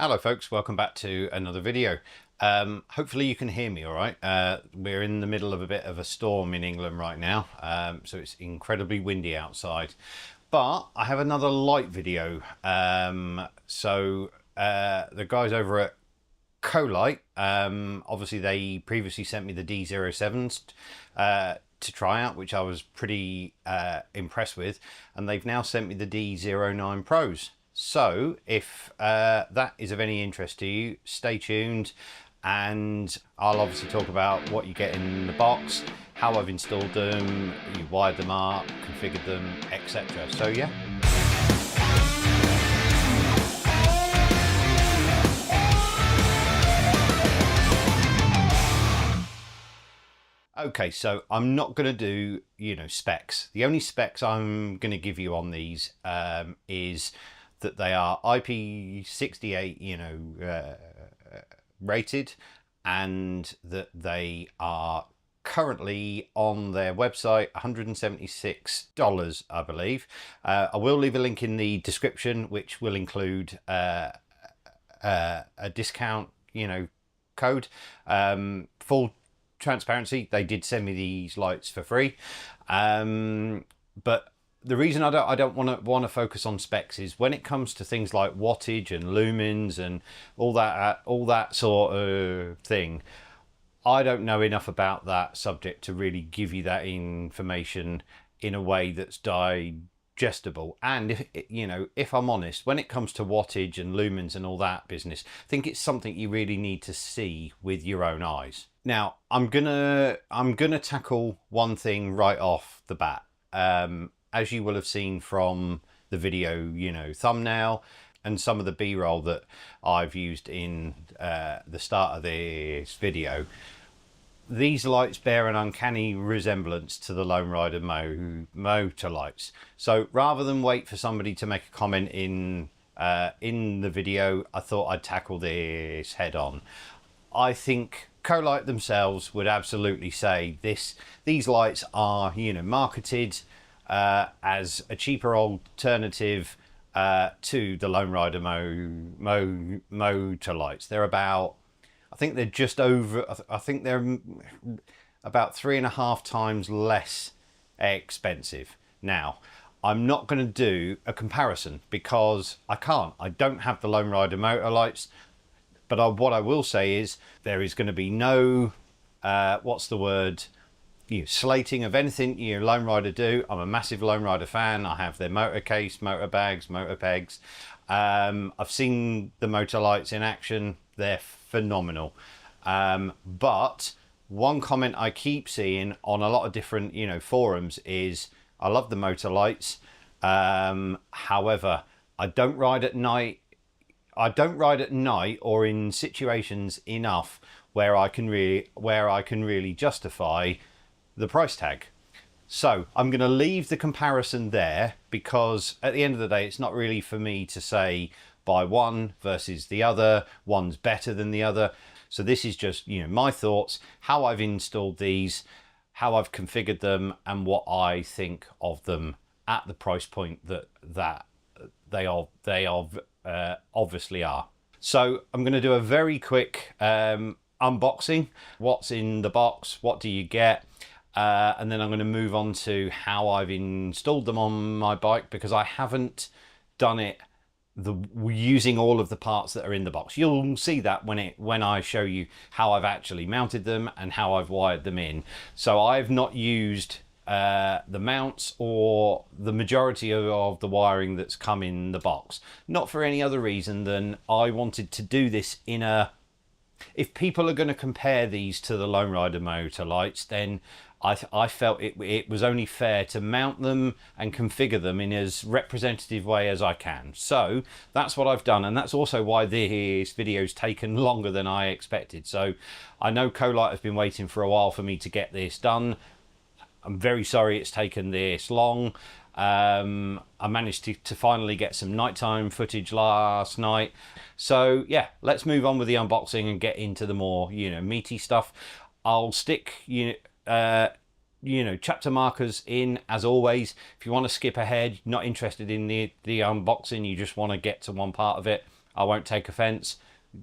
Hello folks, welcome back to another video. Hopefully you can hear me all right. We're in the middle of a bit of a storm in England right now, so it's incredibly windy outside. But I have another light video. The guys over at Colite, obviously they previously sent me the D07s to try out, which I was pretty impressed with, and they've now sent me the D09 Pros. So if that is of any interest to you, stay tuned, and I'll obviously talk about what you get in the box, how I've installed them, you wired them up, configured them, etc. So yeah. Okay, so I'm not going to do, specs. The only specs I'm going to give you on these is that they are IP68, rated, and that they are currently on their website $176, I believe. I will leave a link in the description, which will include a discount, code. Full transparency, they did send me these lights for free, but the reason I don't want to focus on specs is when it comes to things like wattage and lumens and all that sort of thing, I don't know enough about that subject to really give you that information in a way that's digestible. And if I'm honest, when it comes to wattage and lumens and all that business, I think it's something you really need to see with your own eyes. Now, I'm gonna tackle one thing right off the bat. As you will have seen from the video, thumbnail and some of the B-roll that I've used in the start of this video, these lights bear an uncanny resemblance to the Lone Rider motor lights. So rather than wait for somebody to make a comment in the video, I thought I'd tackle this head on. I think Colite themselves would absolutely say these lights are, marketed as a cheaper alternative to the Lone Rider motor lights. They're about, I think they're about 3.5 times less expensive. Now, I'm not going to do a comparison because I can't. I don't have the Lone Rider motor lights, but what I will say is there is going to be no, slating of anything Lone Rider do. I'm a massive Lone Rider fan. I have their motor case, motor bags, motor pegs. I've seen the motor lights in action. They're phenomenal. But one comment I keep seeing on a lot of different forums is I love the motor lights. However, I don't ride at night. Or in situations enough where I can really justify the price tag. So I'm going to leave the comparison there, because at the end of the day, it's not really for me to say buy one versus the other, one's better than the other. So this is just my thoughts, how I've installed these, how I've configured them, and what I think of them at the price point that they obviously are. So I'm going to do a very quick unboxing. What's in the box? What do you get? And then I'm going to move on to how I've installed them on my bike, because I haven't done it using all of the parts that are in the box. You'll see that when I show you how I've actually mounted them and how I've wired them in. So I've not used the mounts or the majority of the wiring that's come in the box. Not for any other reason than I wanted to do this if people are going to compare these to the Lone Rider motor lights, then I felt it was only fair to mount them and configure them in as representative way as I can. So that's what I've done, and that's also why this video's taken longer than I expected. So I know Colite has been waiting for a while for me to get this done. I'm very sorry it's taken this long. I managed to finally get some nighttime footage last night. So yeah, let's move on with the unboxing and get into the more meaty stuff. I'll stick chapter markers in as always. If you want to skip ahead, not interested in the unboxing, you just want to get to one part of it, I won't take offense.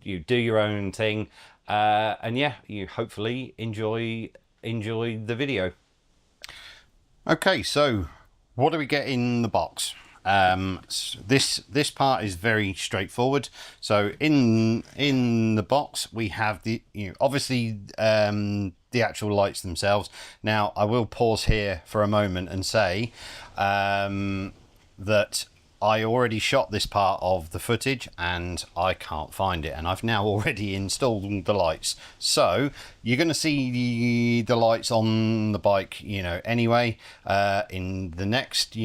You do your own thing, and yeah, you hopefully enjoy the video. Okay, so what do we get in the box? This part is very straightforward. So in the box we have the obviously the actual lights themselves. Now I will pause here for a moment and say that I already shot this part of the footage and I can't find it, and I've now already installed the lights, so you're going to see the lights on the bike anyway in the next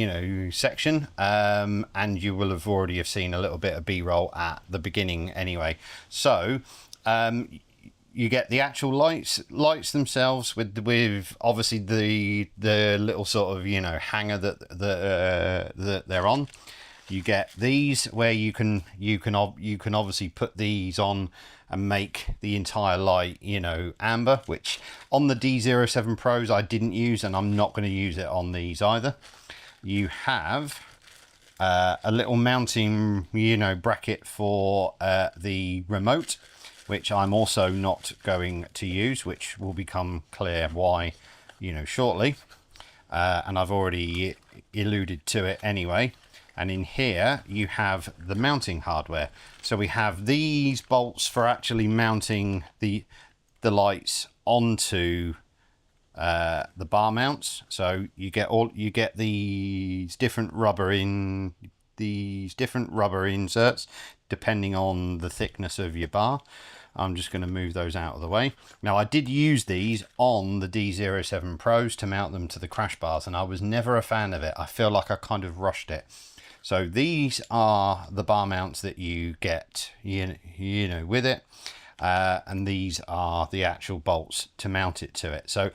section, and you will have already have seen a little bit of b-roll at the beginning anyway. So you get the actual lights themselves with obviously the little sort of hanger that they're on. You get these where you can obviously put these on and make the entire light amber, which on the D07 Pros I didn't use, and I'm not going to use it on these either. You have a little mounting bracket for the remote, which I'm also not going to use, which will become clear why shortly, and I've already alluded to it anyway. And in here you have the mounting hardware. So we have these bolts for actually mounting the lights onto the bar mounts. So you get these different rubber inserts depending on the thickness of your bar. I'm just going to move those out of the way. Now I did use these on the D07 Pros to mount them to the crash bars, and I was never a fan of it. I feel like I kind of rushed it. So these are the bar mounts that you get with it, and these are the actual bolts to mount it to it. So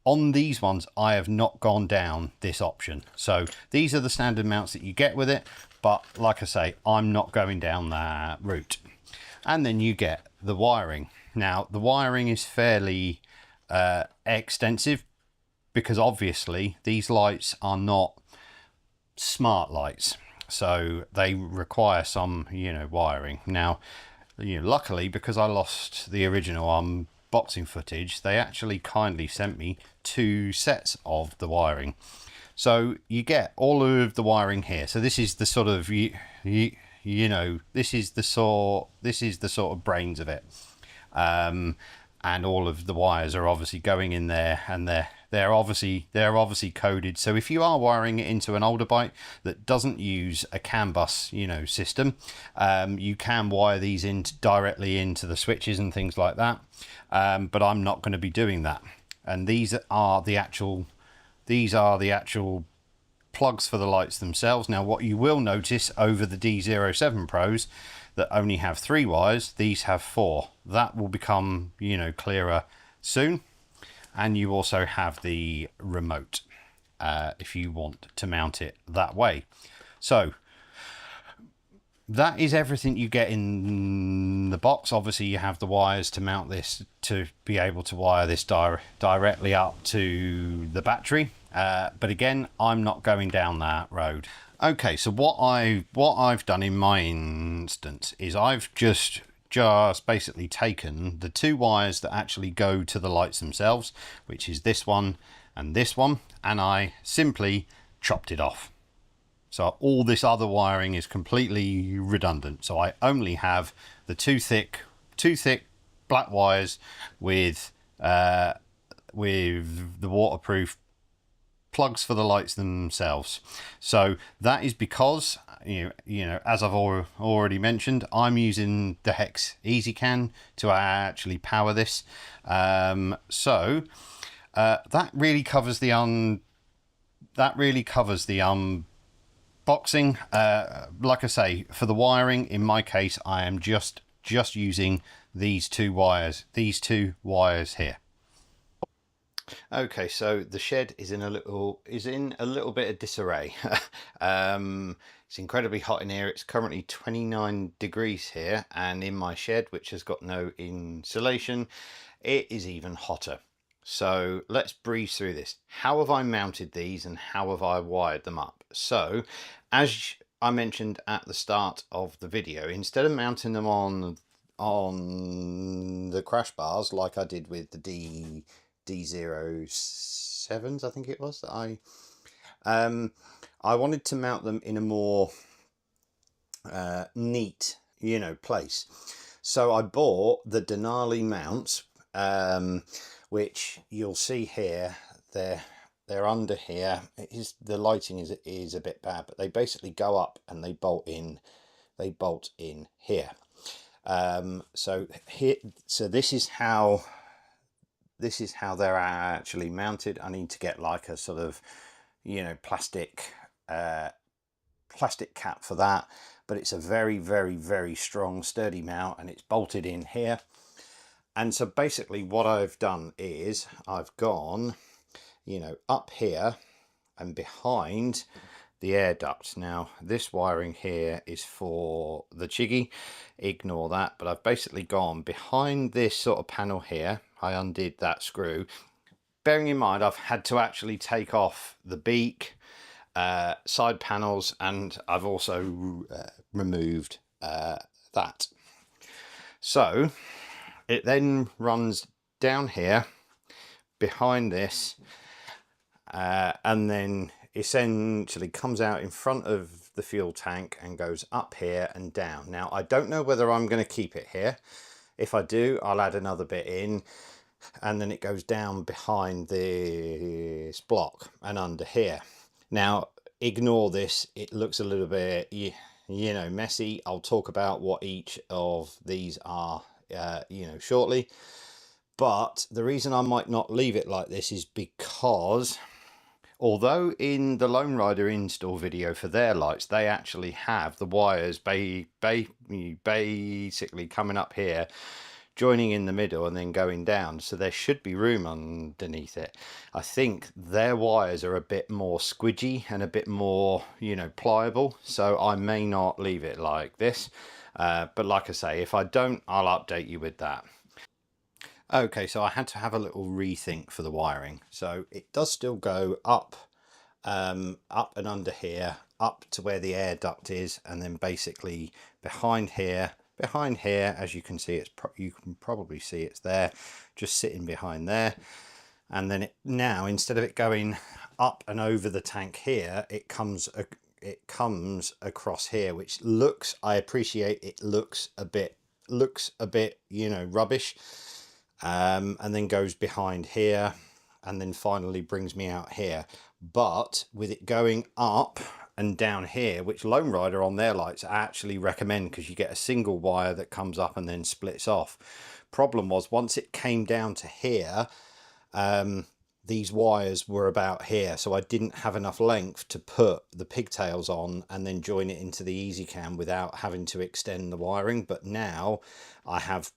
on these ones I have not gone down this option. So these are the standard mounts that you get with it, but like I say, I'm not going down that route. And then you get the wiring. Now the wiring is fairly extensive, because obviously these lights are not smart lights, so they require some wiring. Now luckily, because I lost the original unboxing footage, they actually kindly sent me 2 sets of the wiring. So you get all of the wiring here. So this is the sort of this is the sort of brains of it, and all of the wires are obviously going in there, and they're obviously coded. So if you are wiring it into an older bike that doesn't use a CAN bus system, you can wire these in directly into the switches and things like that, but I'm not going to be doing that. And these are the actual plugs for the lights themselves. Now what you will notice over the D07 Pros that only have 3 wires, these have 4. That will become clearer soon. And you also have the remote if you want to mount it that way. So that is everything you get in the box. Obviously you have the wires to mount this, to be able to wire this directly up to the battery, but again, I'm not going down that road. Okay, so what I've done in my instance is I've just basically taken the 2 wires that actually go to the lights themselves, which is this one, and I simply chopped it off. So all this other wiring is completely redundant. So I only have the two thick black wires with the waterproof plugs for the lights themselves. So that is because as I've already mentioned, I'm using the Hex ezcan to actually power this. So that really covers the unboxing. Like I say, for the wiring, in my case, I am just using these 2 wires here. Okay, so the shed is in a little bit of disarray. It's incredibly hot in here. It's currently 29 degrees here, and in my shed, which has got no insulation, it is even hotter. So let's breeze through this. How have I mounted these and how have I wired them up? So as I mentioned at the start of the video, instead of mounting them on the crash bars like I did with the D07s, I think it was, that I wanted to mount them in a more neat, place. So I bought the Denali mounts, which you'll see here. They're under here. The lighting is a bit bad, but they basically go up and they bolt in here. So this is how they're actually mounted. I need to get like a sort of plastic cap for that, but it's a very, very, very strong, sturdy mount, and it's bolted in here. And so basically what I've done is I've gone up here and behind the air duct. Now this wiring here is for the Chiggy, ignore that, but I've basically gone behind this sort of panel here. I undid that screw, bearing in mind I've had to actually take off the beak, side panels, and I've also removed that. So it then runs down here behind this, and then essentially comes out in front of the fuel tank and goes up here and down. Now I don't know whether I'm going to keep it here. If I do, I'll add another bit in, and then it goes down behind this block and under here. Now ignore this, it looks a little bit messy. I'll talk about what each of these are shortly, but the reason I might not leave it like this is because although in the Lone Rider install video for their lights they actually have the wires basically coming up here, joining in the middle and then going down, so there should be room underneath it. I think their wires are a bit more squidgy and a bit more pliable, so I may not leave it like this, but like I say, if I don't, I'll update you with that. Okay, so I had to have a little rethink for the wiring. So it does still go up and under here, up to where the air duct is, and then basically behind here, as you can see, you can probably see it's there, just sitting behind there. And then now instead of it going up and over the tank here, it comes across here, which looks, I appreciate it looks a bit rubbish, and then goes behind here and then finally brings me out here. But with it going up and down here, which Lone Rider on their lights actually recommend, because you get a single wire that comes up and then splits off. Problem was, once it came down to here, these wires were about here, so I didn't have enough length to put the pigtails on and then join it into the ezcan without having to extend the wiring. But now I have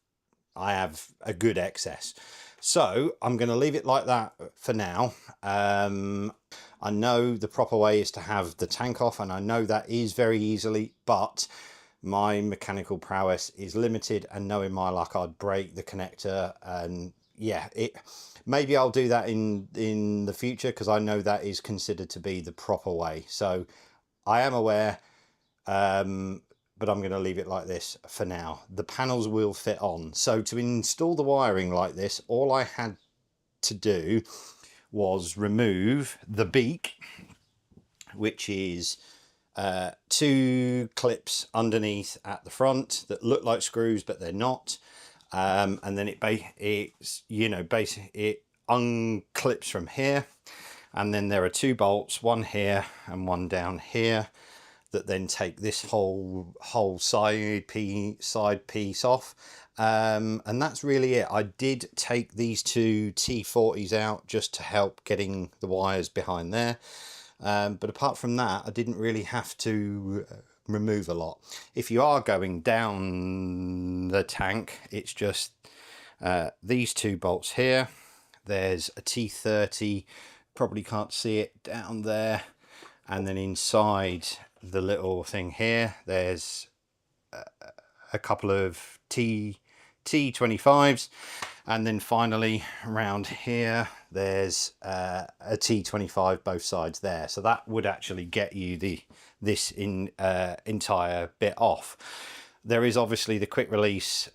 a good excess, so I'm going to leave it like that for now. I know the proper way is to have the tank off, and I know that is very easily, but my mechanical prowess is limited, and knowing my luck, I'd break the connector. And yeah, maybe I'll do that in the future, because I know that is considered to be the proper way. So I am aware, but I'm going to leave it like this for now. The panels will fit on. So to install the wiring like this, all I had to do was remove the beak, which is 2 clips underneath at the front that look like screws, but they're not. And then it unclips from here, and then there are 2 bolts, one here and one down here, that then take this whole side piece off. And that's really it. I did take these 2 T40s out just to help getting the wires behind there. But apart from that, I didn't really have to remove a lot. If you are going down the tank, it's just these 2 bolts here. There's a T30, probably can't see it down there. And then inside the little thing here, there's a couple of T25s, And then finally around here, there's a T25 both sides there. So that would actually get you this entire bit off. There is obviously the quick release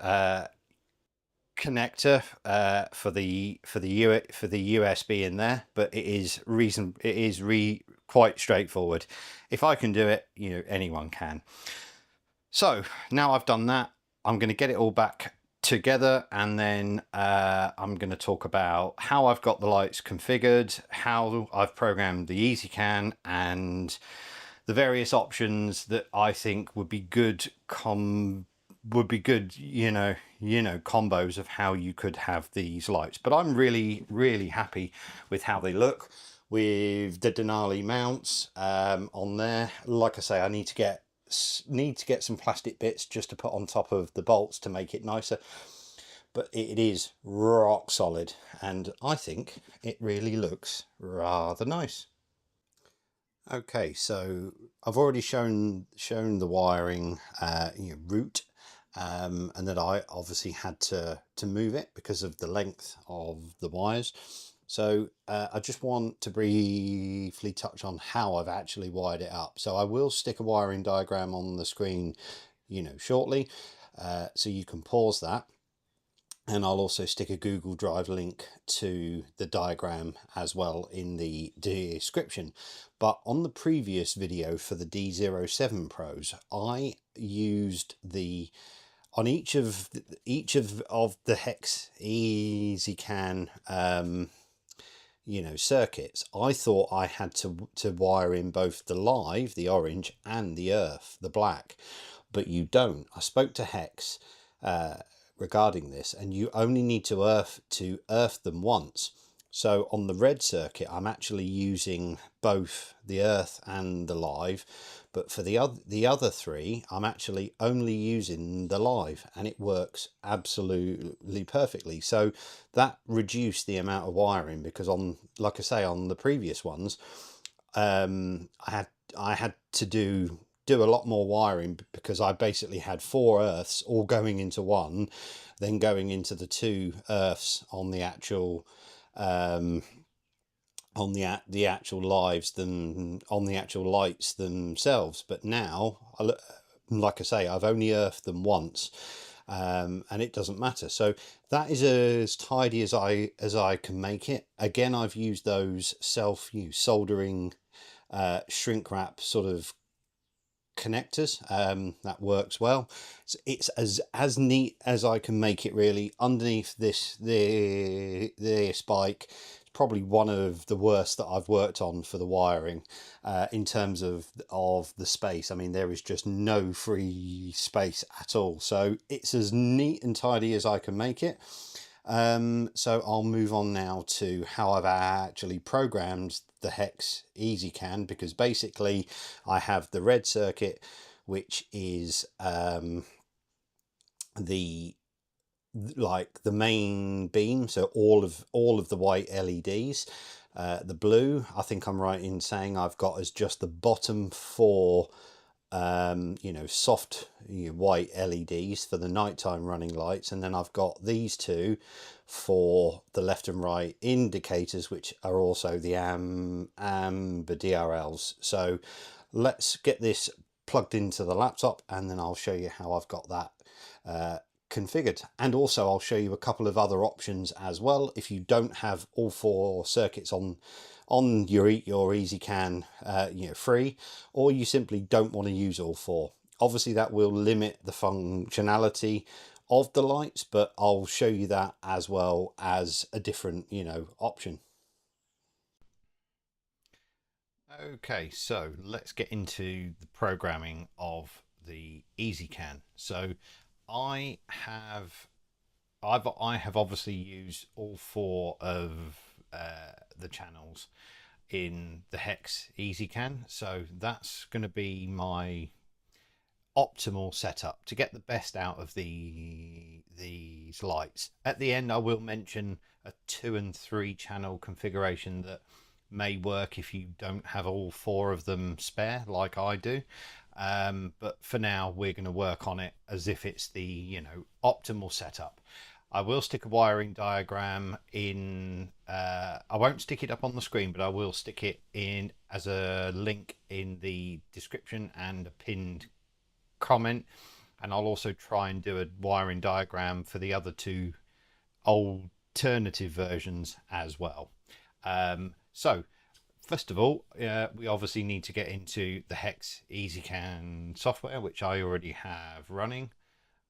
connector for the USB in there, but it is quite straightforward. If I can do it, you know, anyone can. So now I've done that, I'm going to get it all back together, and then I'm going to talk about how I've got the lights configured, how I've programmed the ezcan, and the various options that I think would be good combos of how you could have these lights. But I'm really happy with how they look with the Denali mounts on there. Like I say, I need to get some plastic bits just to put on top of the bolts to make it nicer, but it is rock solid, and I think it really looks rather nice. Okay, so I've already shown the wiring route, and that I obviously had to move it because of the length of the wires. So I just want to briefly touch on how I've actually wired it up. So I will stick a wiring diagram on the screen, you know, shortly, so you can pause that. And I'll also stick a Google Drive link to the diagram as well in the description. But on the previous video for the D07 Pros, I used on each of the Hex ezcan circuits, I thought I had to wire in both the live, the orange, and the earth, the black, but you don't. I spoke to Hex regarding this, and you only need to earth them once. So on the red circuit, I'm actually using both the earth and the live, but for the other three, I'm actually only using the live, and it works absolutely perfectly. So that reduced the amount of wiring, because like I say, on the previous ones, I had to do a lot more wiring, because I basically had 4 earths all going into one, then going into the 2 earths on the actual the actual lives than on the actual lights themselves. But now, like I say, I've only earthed them once, and it doesn't matter. So that is as tidy as I can make it. Again, I've used those soldering shrink wrap sort of connectors. That works well. So it's as neat as I can make it, really. Underneath this bike, it's probably one of the worst that I've worked on for the wiring, in terms of the space. I mean, there is just no free space at all, so it's as neat and tidy as I can make it. So I'll move on now to how I've actually programmed the Hex ezcan, because basically I have the red circuit, which is the main beam, so all of the white LEDs. The blue, I think I'm right in saying I've got as just the bottom 4 soft white LEDs for the nighttime running lights, and then I've got these 2 for the left and right indicators, which are also the amber DRLs. So let's get this plugged into the laptop, and then I'll show you how I've got that configured. And also I'll show you a couple of other options as well if you don't have all 4 circuits on your ezcan free, or you simply don't want to use all 4. Obviously that will limit the functionality of the lights, but I'll show you that as well as a different option. Okay, so let's get into the programming of the ezcan. So I have obviously used all 4 of the channels in the Hex ezcan, so that's going to be my optimal setup to get the best out of these lights. At the end I will mention a 2 and 3 channel configuration that may work if you don't have all 4 of them spare like I do, but for now we're going to work on it as if it's the optimal setup. I will stick a wiring diagram in. I won't stick it up on the screen, but I will stick it in as a link in the description and a pinned comment. And I'll also try and do a wiring diagram for the other two alternative versions as well. So first of all, we obviously need to get into the Hex ezcan software, which I already have running,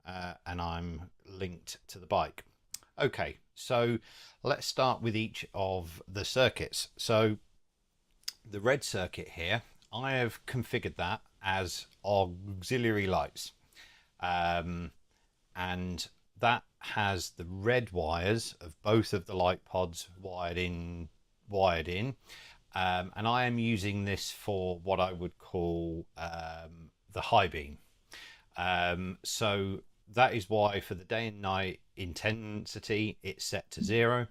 and I'm linked to the bike. Okay, so let's start with each of the circuits. So the red circuit here, I have configured that as auxiliary lights, and that has the red wires of both of the light pods wired in. And I am using this for what I would call the high beam. So that is why for the day and night intensity it's set to 0,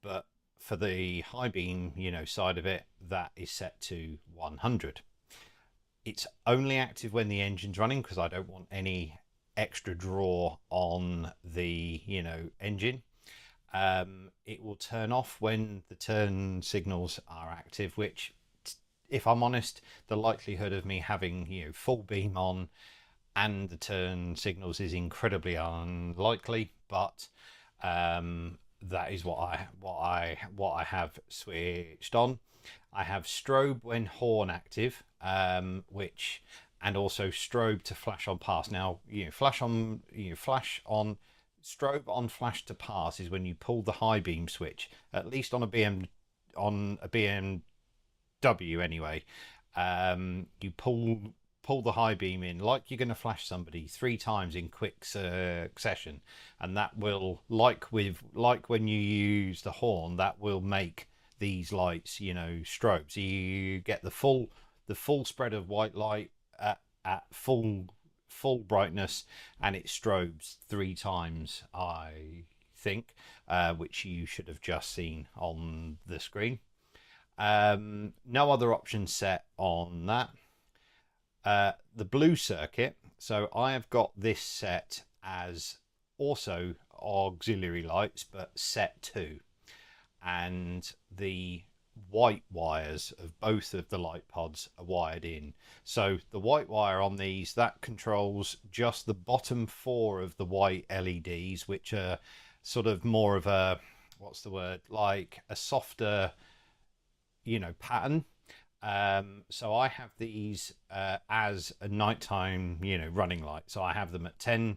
but for the high beam, side of it, that is set to 100. It's only active when the engine's running because I don't want any extra draw on the engine. It will turn off when the turn signals are active, which, if I'm honest, the likelihood of me having full beam on and the turn signals is incredibly unlikely, but that is what I have switched on. I have strobe when horn active, which, and also strobe to flash on pass. Now, flash on strobe on flash to pass is when you pull the high beam switch, at least on a BMW anyway. You pull the high beam in like you're going to flash somebody 3 times in quick succession, and that will, like when you use the horn, that will make these lights strobe. So you get the full spread of white light at full brightness, and it strobes 3 times, I think, which you should have just seen on the screen. No other options set on that. The blue circuit, so I have got this set as also auxiliary lights, but set to, and the white wires of both of the light pods are wired in. So the white wire on these, that controls just the bottom 4 of the white LEDs, which are sort of more of a, what's the word, like a softer pattern. So I have these as a nighttime running light. So I have them at 10%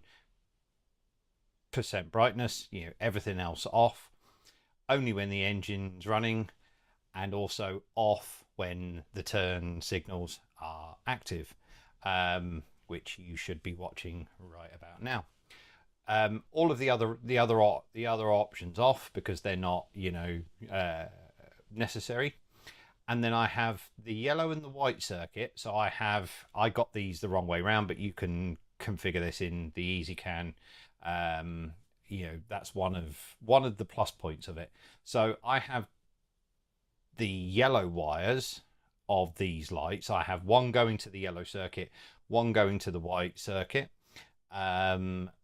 brightness, everything else off, only when the engine's running, and also off when the turn signals are active, which you should be watching right about now. All of the other options off because they're not necessary. And then I have the yellow and the white circuit. So I got these the wrong way around, but you can configure this in the ezcan. That's one of the plus points of it. So I have the yellow wires of these lights. I have one going to the yellow circuit, one going to the white circuit,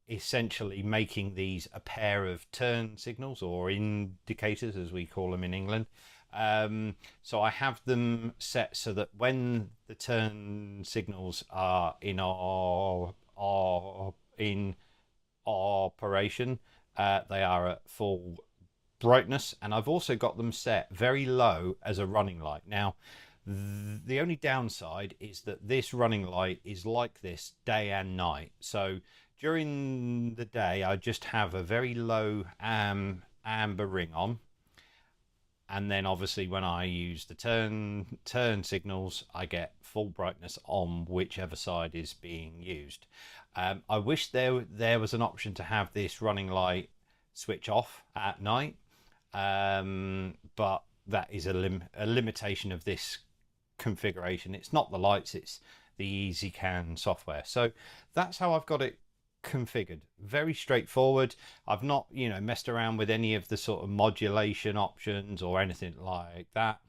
essentially making these a pair of turn signals, or indicators as we call them in England. So I have them set so that when the turn signals are in operation, they are at full brightness, and I've also got them set very low as a running light. Now, the only downside is that this running light is like this day and night. So during the day, I just have a very low amber ring on, and then obviously when I use the turn signals, I get full brightness on whichever side is being used. I wish there was an option to have this running light switch off at night, but that is a limitation of this configuration. It's not the lights, it's the ezcan software. So that's how I've got it configured. Very straightforward. I've not messed around with any of the sort of modulation options or anything like that,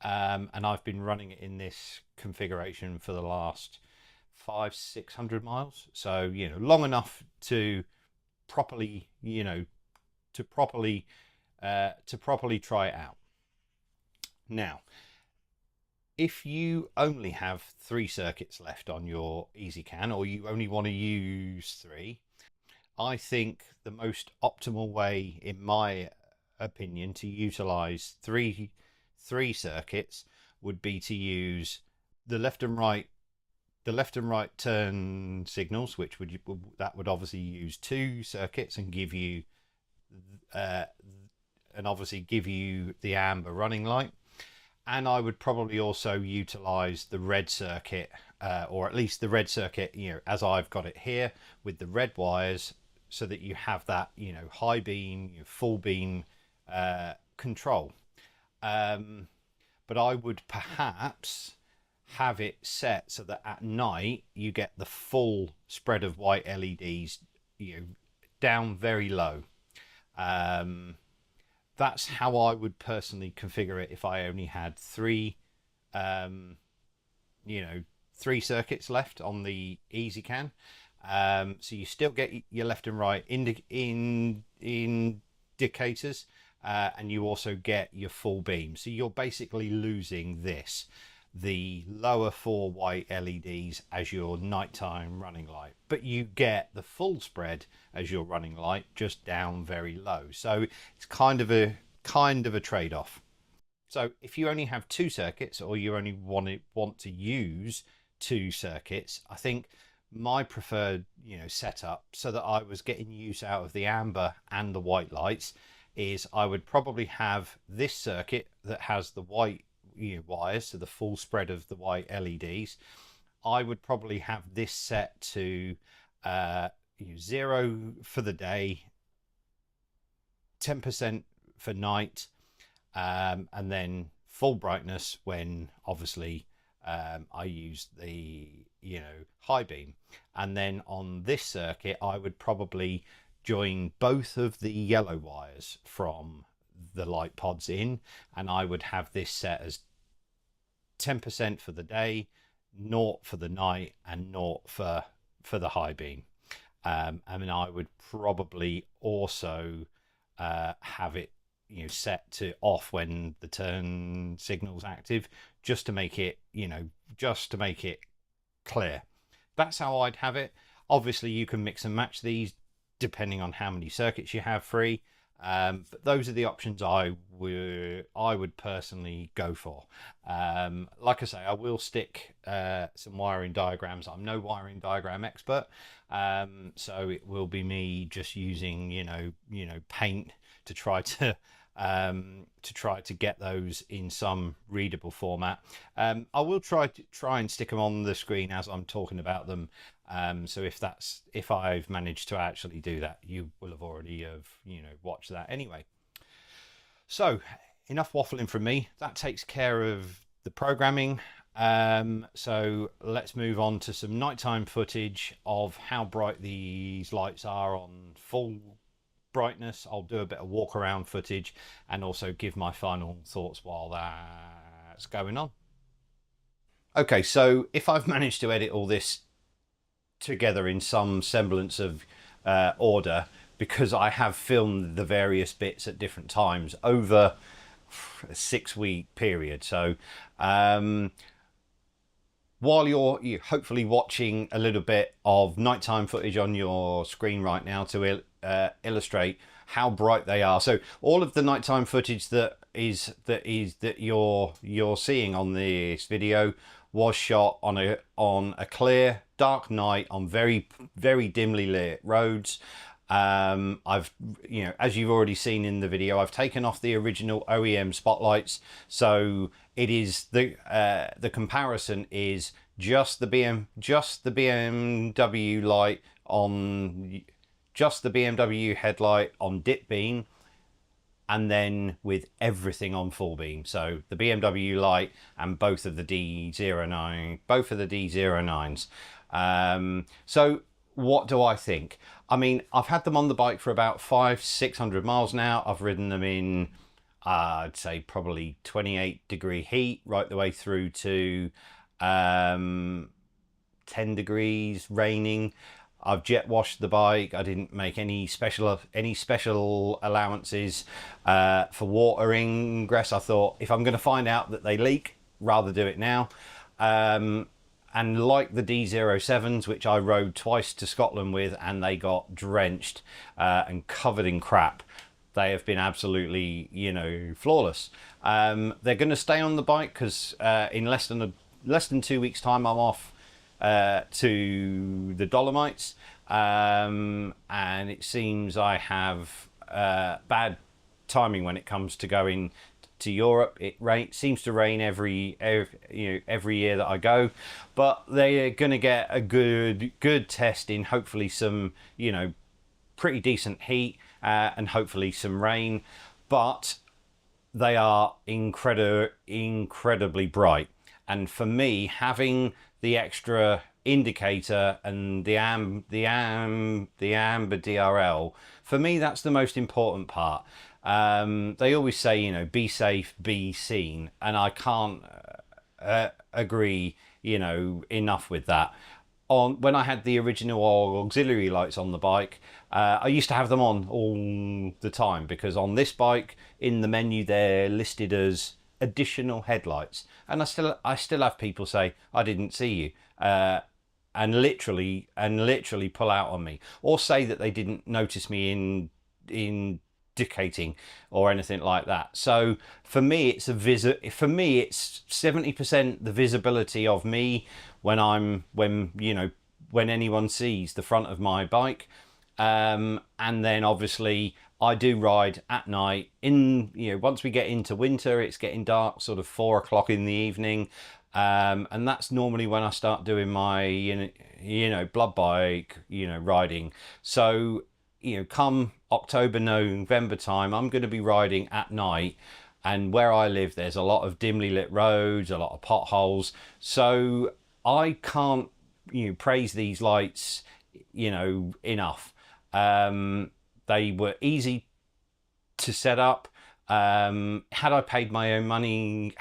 and I've been running it in this configuration for the last 500-600 miles, so long enough to properly properly try it out. Now, if you only have 3 circuits left on your ezcan, or you only want to use 3, I think the most optimal way, in my opinion, to utilize three circuits would be to use the left and right turn signals, which would obviously use 2 circuits and give you the amber running light. And I would probably also utilize the red circuit, or at least the red circuit, as I've got it here with the red wires, so that you have that, high beam, full beam control. But I would perhaps have it set so that at night you get the full spread of white LEDs, down very low. That's how I would personally configure it if I only had 3 circuits left on the ezcan. So you still get your left and right indicators, and you also get your full beam. So you're basically losing the lower 4 white LEDs as your nighttime running light, but you get the full spread as your running light, just down very low. So it's kind of a trade-off. So if you only have 2 circuits, or you only want to use 2 circuits, I think my preferred setup, so that I was getting use out of the amber and the white lights, is I would probably have this circuit that has the white wires, so the full spread of the white LEDs. I would probably have this set to 0 for the day, 10% for night, and then full brightness when obviously I use the high beam. And then on this circuit I would probably join both of the yellow wires from the light pods in, and I would have this set as 10% for the day, 0 for the night, and 0 for the high beam. And I would probably also have it set to off when the turn signal's active, just to make it clear. That's how I'd have it. Obviously you can mix and match these depending on how many circuits you have free, but those are the options I would personally go for. Like I say, I will stick some wiring diagrams. I'm no wiring diagram expert, so it will be me just using paint to try to get those in some readable format. I will try and stick them on the screen as I'm talking about them. So if I've managed to actually do that, you will have already watched that anyway. So enough waffling from me. That takes care of the programming. So let's move on to some nighttime footage of how bright these lights are on full brightness. I'll do a bit of walk around footage and also give my final thoughts while that's going on. Okay, so if I've managed to edit all this together in some semblance of order, because I have filmed the various bits at different times over a 6-week period. So while you're hopefully watching a little bit of nighttime footage on your screen right now to illustrate how bright they are. So all of the nighttime footage that you're seeing on this video was shot on a clear dark night on very dimly lit roads. I've as you've already seen in the video, I've taken off the original OEM spotlights, so it is the comparison is just the BMW light on just the BMW headlight on dip beam, and then with everything on full beam. So the BMW light and both of the D09s. So what do I think? I mean, I've had them on the bike for about 500-600 miles now. I've ridden them in I'd say probably 28-degree heat right the way through to 10 degrees raining. I've jet washed the bike. I didn't make any special allowances for water ingress. I thought if I'm going to find out that they leak, rather do it now. And like the D07s, which I rode twice to Scotland with, and they got drenched and covered in crap, they have been absolutely, you know, flawless. They're going to stay on the bike because in less than 2 weeks' time, I'm off to the Dolomites, and it seems I have bad timing when it comes to going to Europe. It seems to rain every year that I go, but they're going to get a good test in hopefully some, you know, pretty decent heat and hopefully some rain. But they are incredibly bright, and for me, having the extra indicator and the amber DRL, for me that's the most important part. They always say, you know, be safe, be seen, and I can't agree, you know, enough with that. When I had the original auxiliary lights on the bike, I used to have them on all the time, because on this bike in the menu they're listed as additional headlights, and I still have people say I didn't see you, and literally pull out on me, or say that they didn't notice me in indicating or anything like that. So for me it's it's 70% the visibility of me when anyone sees the front of my bike, and then obviously I do ride at night. Once we get into winter, it's getting dark, sort of 4 o'clock in the evening, and that's normally when I start doing my blood bike riding. So come October, November time, I'm going to be riding at night, and where I live there's a lot of dimly lit roads, a lot of potholes, so I can't praise these lights enough. They were easy to set up. Had I paid my own money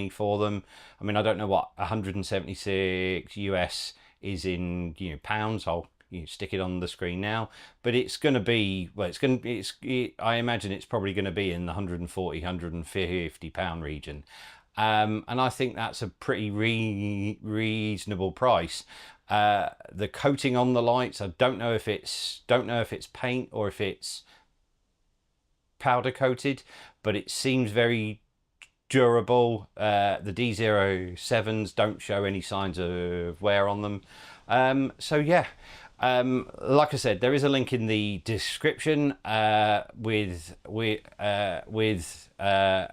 for them, I mean, I don't know what 176 US is in pounds. I'll stick it on the screen now, but it's going to be, well, I imagine it's probably going to be in the 140, 150 pound region. And I think that's a pretty reasonable price. The coating on the lights, I don't know if it's paint or if it's powder coated, but it seems very durable. The D07s don't show any signs of wear on them. So yeah, like I said, there is a link in the description with a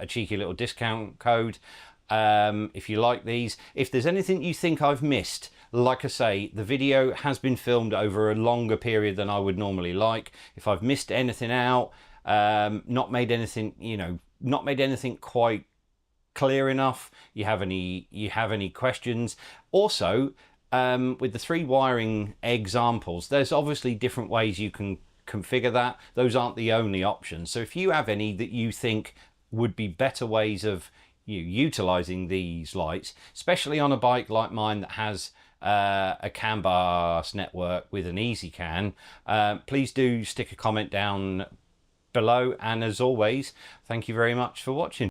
cheeky little discount code if you like these. If there's anything you think I've missed, like I say, the video has been filmed over a longer period than I would normally like. If I've missed anything out, not made anything quite clear enough, you have any questions, also with the 3 wiring examples, there's obviously different ways you can configure that. Those aren't the only options. So if you have any that you think would be better ways of utilizing these lights, especially on a bike like mine that has a CAN bus network with an ezcan, please do stick a comment down below. And as always, thank you very much for watching.